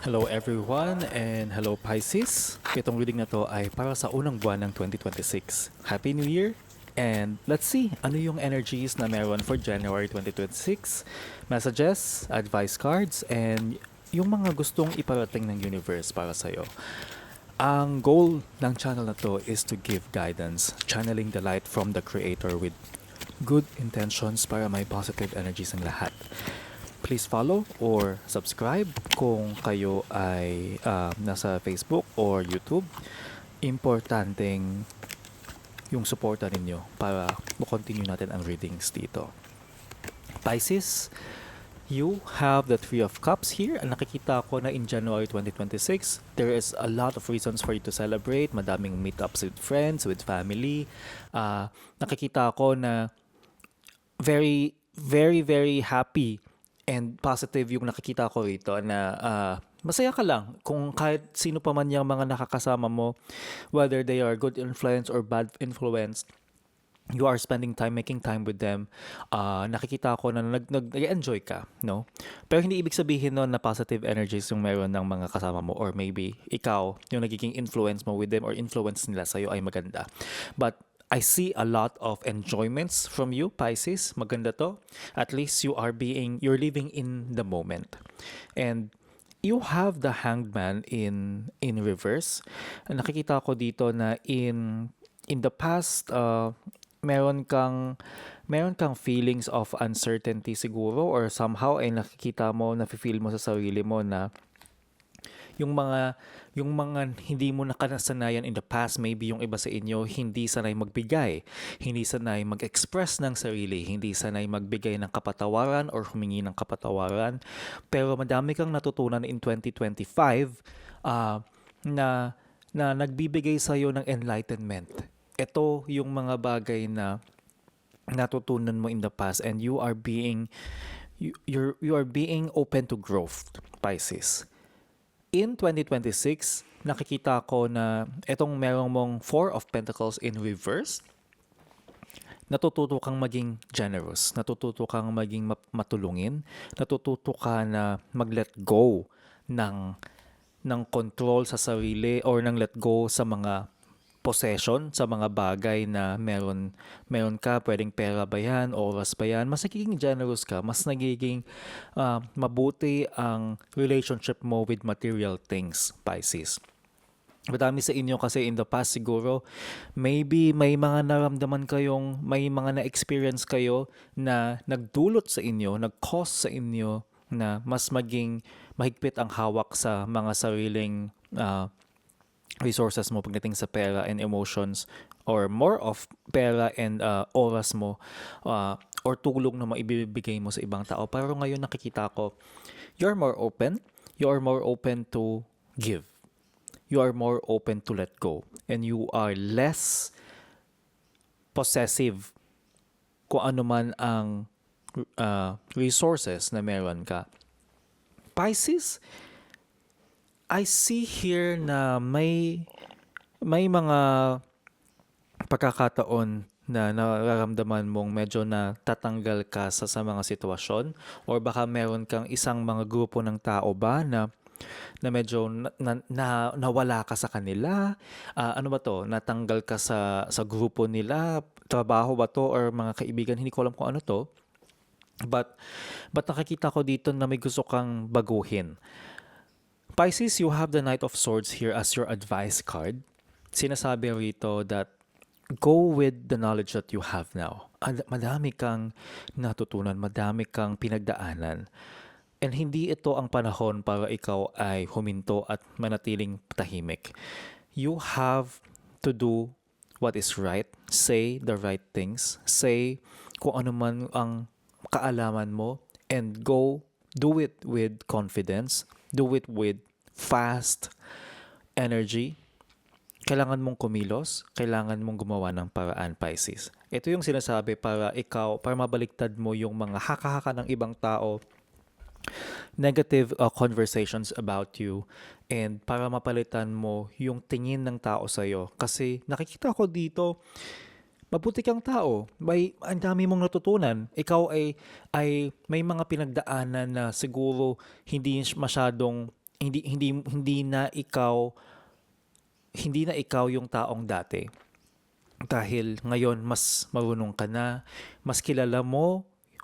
Hello everyone and hello Pisces. Itong reading na to ay para sa unang buwan ng 2026. Happy New Year! And let's see ano yung energies na meron for January 2026. Messages, advice cards, and yung mga gustong iparating ng universe para sa'yo. Ang goal ng channel na to is to give guidance, channeling the light from the creator with good intentions para may positive energies ang lahat. Please follow or subscribe kung kayo ay nasa Facebook or YouTube. Importanteng yung suporta ninyo para ma-continue natin ang readings dito. Pisces, you have the Three of Cups here. Ang nakikita ko na in January 2026, there is a lot of reasons for you to celebrate. Madaming meetups with friends, with family. Nakikita ko na very, very, very happy and positive yung nakikita ko rito na masaya ka lang kung kahit sino pa man yung mga nakakasama mo, whether they are good influence or bad influence, you are spending time, making time with them. Nakikita ko na nag-enjoy ka, no? Pero hindi ibig sabihin nun na positive energies yung meron ng mga kasama mo, or maybe ikaw, yung nagiging influence mo with them or influence nila sa'yo ay maganda. But I see a lot of enjoyments from you, Pisces. Maganda to. At least you're living in the moment. And you have the Hanged Man in reverse. Nakikita ko dito na in the past, meron kang feelings of uncertainty siguro, or somehow ay nakikita mo, nafe-feel mo sa sarili mo na yung mga hindi mo nakasanayan in the past, maybe yung iba sa inyo hindi sanay magbigay, hindi sanay mag-express ng sarili, hindi sanay magbigay ng kapatawaran or humingi ng kapatawaran. Pero madami kang natutunan in 2025 na nagbibigay sa iyo ng enlightenment. Ito yung mga bagay na natutunan mo in the past, and you are being open to growth, Pisces. In 2026, nakikita ko na itong merong mong Four of Pentacles in reverse, natututo kang maging generous, natututo kang maging matulungin, natututo ka na mag-let go ng control sa sarili, or ng let go sa mga possession, sa mga bagay na meron ka, pwedeng pera ba yan, oras ba yan, mas nagiging generous ka, mas nagiging mabuti ang relationship mo with material things, Pisces. Madami sa inyo kasi in the past siguro, maybe may mga naramdaman kayong, may mga na-experience kayo na nagdulot sa inyo, nag-cause sa inyo na mas maging mahigpit ang hawak sa mga sariling resources mo pagdating sa pera and emotions, or more of pera and oras mo, or tulong na maibibigay mo sa ibang tao. Pero ngayon nakikita ko, you're more open to give. You are more open to let go. And you are less possessive kung ano man ang resources na meron ka. Pisces, I see here na may mga pagkakataon na nararamdaman mong medyo na tatanggal ka sa mga sitwasyon, or baka meron kang isang mga grupo ng tao ba na medyo nawala ka sa kanila. Ano ba to? Natanggal ka sa grupo nila, trabaho ba to or mga kaibigan, hindi ko alam kung ano to. But nakikita ko dito na may gusto kang baguhin. Pisces, you have the Knight of Swords here as your advice card. Sinasabi rito that go with the knowledge that you have now. Madami kang natutunan, madami kang pinagdaanan. And hindi ito ang panahon para ikaw ay huminto at manatiling tahimik. You have to do what is right. Say the right things. Say kung ano man ang kaalaman mo, and go do it with confidence. Do it with fast energy. Kailangan mong kumilos, kailangan mong gumawa ng paraan, Pisces. Ito yung sinasabi para mabaliktad mo yung mga haka-haka ng ibang tao, negative conversations about you, and para mapalitan mo yung tingin ng tao sa'yo. Kasi nakikita ko dito, mabuti kang tao. Ang dami mong natutunan. Ikaw ay may mga pinagdaanan na siguro hindi masyadong hindi na ikaw yung taong dati. Dahil ngayon mas marunong ka na, mas kilala mo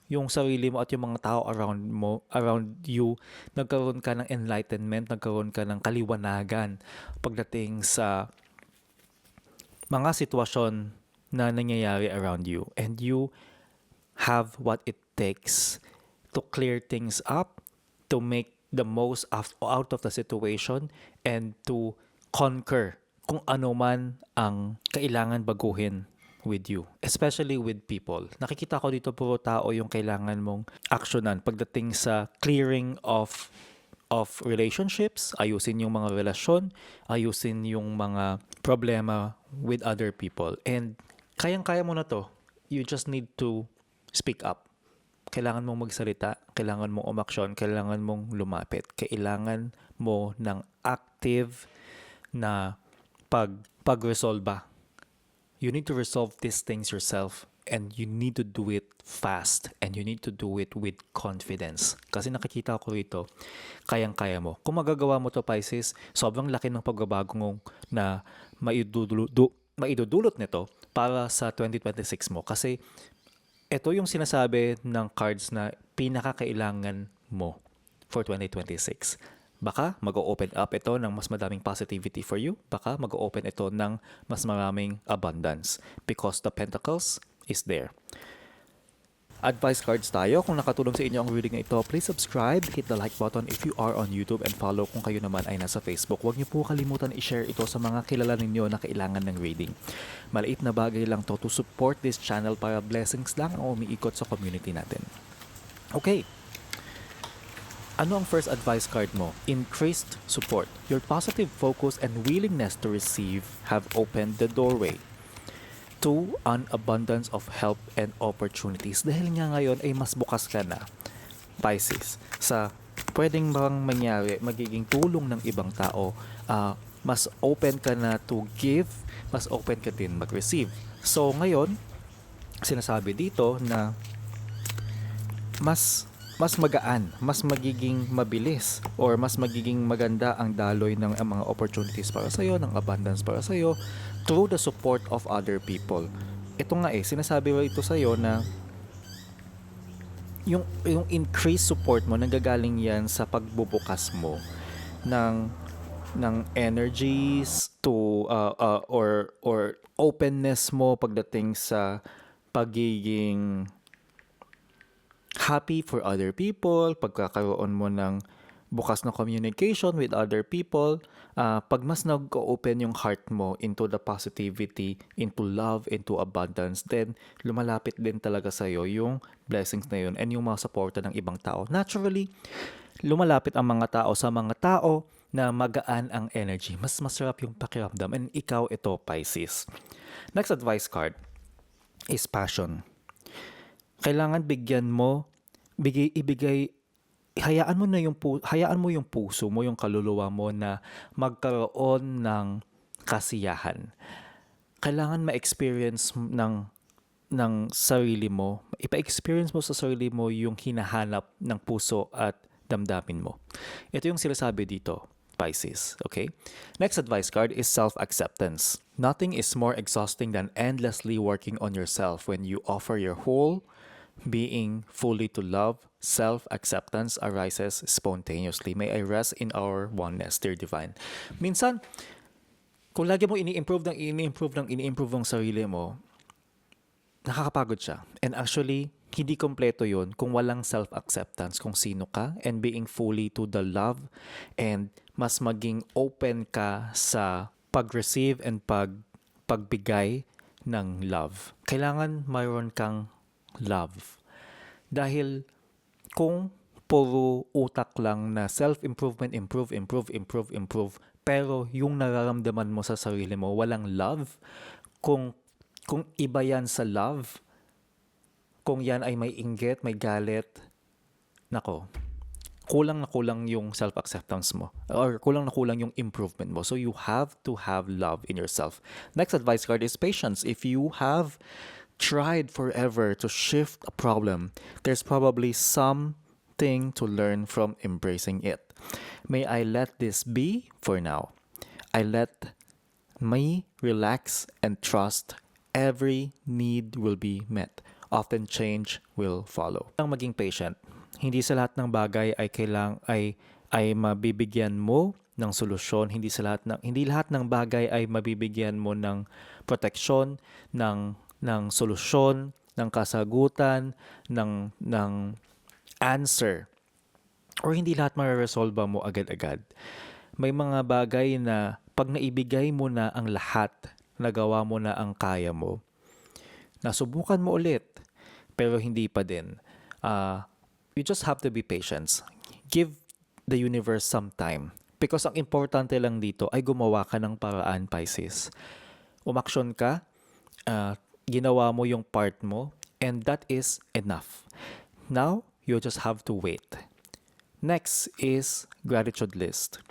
yung sarili mo at yung mga tao around you, nagkaroon ka ng enlightenment, nagkaroon ka ng kaliwanagan pagdating sa mga sitwasyon na nangyayari around you, and you have what it takes to clear things up, to make the most out of the situation, and to conquer kung ano man ang kailangan baguhin with you, especially with people. Nakikita ko dito puro tao yung kailangan mong aksyonan pagdating sa clearing of relationships, ayusin yung mga relasyon, ayusin yung mga problema with other people. And kayang-kaya mo na to. You just need to speak up. Kailangan mong magsalita, kailangan mong umaksyon, kailangan mong lumapit. Kailangan mo ng active na pagresolba. You need to resolve these things yourself, and you need to do it fast, and you need to do it with confidence. Kasi nakikita ko rito, kayang-kaya mo. Kung magagawa mo to, Pisces, sobrang laki ng pagbabago na maidudulot nito para sa 2026 mo. Kasi ito yung sinasabi ng cards na pinakakailangan mo for 2026. Baka mag-open up ito ng mas madaming positivity for you. Baka mag-open ito ng mas maraming abundance because the Pentacles is there. Advice cards tayo. Kung nakatulong sa inyo ang reading na ito, please subscribe, hit the like button if you are on YouTube, and follow kung kayo naman ay nasa Facebook. Huwag niyo po kalimutan i-share ito sa mga kilala ninyo na kailangan ng reading. Maliit na bagay lang to support this channel para blessings lang ang umiikot sa community natin. Okay. Ano ang first advice card mo? Increased support. Your positive focus and willingness to receive have opened the doorway to an abundance of help and opportunities. Dahil nga ngayon ay mas bukas ka na, Pisces, sa pwedeng bang mangyari, magiging tulong ng ibang tao. Mas open ka na to give, mas open ka din mag-receive. So ngayon, sinasabi dito na mas magaan, mas magiging mabilis, or mas magiging maganda ang daloy ng mga opportunities para sa'yo, ng abundance para sa'yo, through the support of other people. Ito nga sinasabi ito sa'yo na yung increased support mo, nanggagaling yan sa pagbubukas mo ng energies to or openness mo pagdating sa pagiging happy for other people, pagkakaroon mo ng bukas na communication with other people, pag mas nag-open yung heart mo into the positivity, into love, into abundance, then lumalapit din talaga sa'yo yung blessings na yun and yung mga suporta ng ibang tao. Naturally, lumalapit ang mga tao sa mga tao na magaan ang energy. Mas masarap yung pakiramdam, and ikaw ito, Pisces. Next advice card is passion. Kailangan hayaan mo yung puso mo, yung kaluluwa mo na magkaroon ng kasiyahan. Kailangan ma-experience ng sarili mo, ipa-experience mo sa sarili mo yung hinahanap ng puso at damdamin mo. Ito yung sinasabi dito, Pisces, okay? Next advice card is self-acceptance. Nothing is more exhausting than endlessly working on yourself. When you offer your whole being fully to love, self-acceptance arises spontaneously. May I rest in our oneness, dear divine. Minsan, kung lagi mo ini-improve ang sarili mo, nakakapagod siya. And actually, hindi kompleto yun kung walang self-acceptance kung sino ka, and being fully to the love, and mas maging open ka sa pag-receive and pagbigay ng love. Kailangan mayroon kang love. Dahil kung puro utak lang na self-improvement, improve, pero yung nararamdaman mo sa sarili mo, walang love, kung iba yan sa love, kung yan ay may inggit, may galit, nako, kulang na kulang yung self-acceptance mo, or kulang na kulang yung improvement mo. So you have to have love in yourself. Next advice card is patience. If you have tried forever to shift a problem, there's probably something to learn from embracing it. May I let this be for now. I let me relax and trust every need will be met. Often change will follow. Ang maging patient. Hindi sa lahat ng bagay ay mabibigyan mo ng solusyon, hindi lahat ng bagay ay mabibigyan mo ng proteksyon, ng solusyon, ng kasagutan, ng answer. Or hindi lahat mareresolve mo agad-agad. May mga bagay na pag naibigay mo na ang lahat, nagawa mo na ang kaya mo, nasubukan mo ulit, pero hindi pa din. You just have to be patient. Give the universe some time. Because ang importante lang dito ay gumawa ka ng paraan, Pisces. Umaksyon ka, ginawa mo yung part mo, and that is enough. Now, you just have to wait. Next is gratitude list.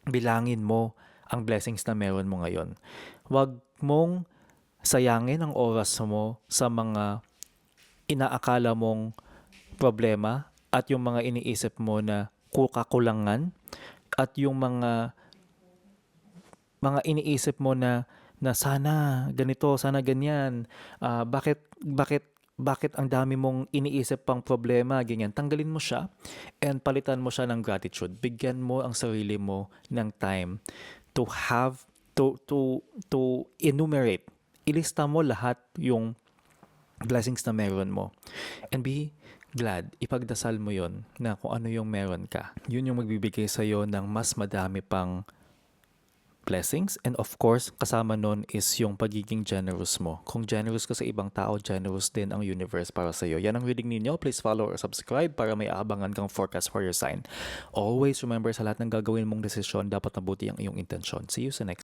Bilangin mo ang blessings na meron mo ngayon. Huwag mong sayangin ang oras mo sa mga inaakala mong problema at yung mga iniisip mo na kakulangan at yung mga iniisip mo na sana ganito, sana ganyan, bakit ang dami mong iniisip pang problema, ganyan. Tanggalin mo siya and palitan mo siya ng gratitude. Bigyan mo ang sarili mo ng time to have, to enumerate. Ilista mo lahat yung blessings na meron mo. And be glad, ipagdasal mo yon na kung ano yung meron ka. Yun yung magbibigay sa'yo ng mas madami pang blessings, and of course, kasama nun is yung pagiging generous mo. Kung generous ka sa ibang tao, generous din ang universe para sa'yo. Yan ang reading ninyo. Please follow or subscribe para may aabangan kang forecast for your sign. Always remember, sa lahat ng gagawin mong desisyon, dapat mabuti ang iyong intensyon. See you sa next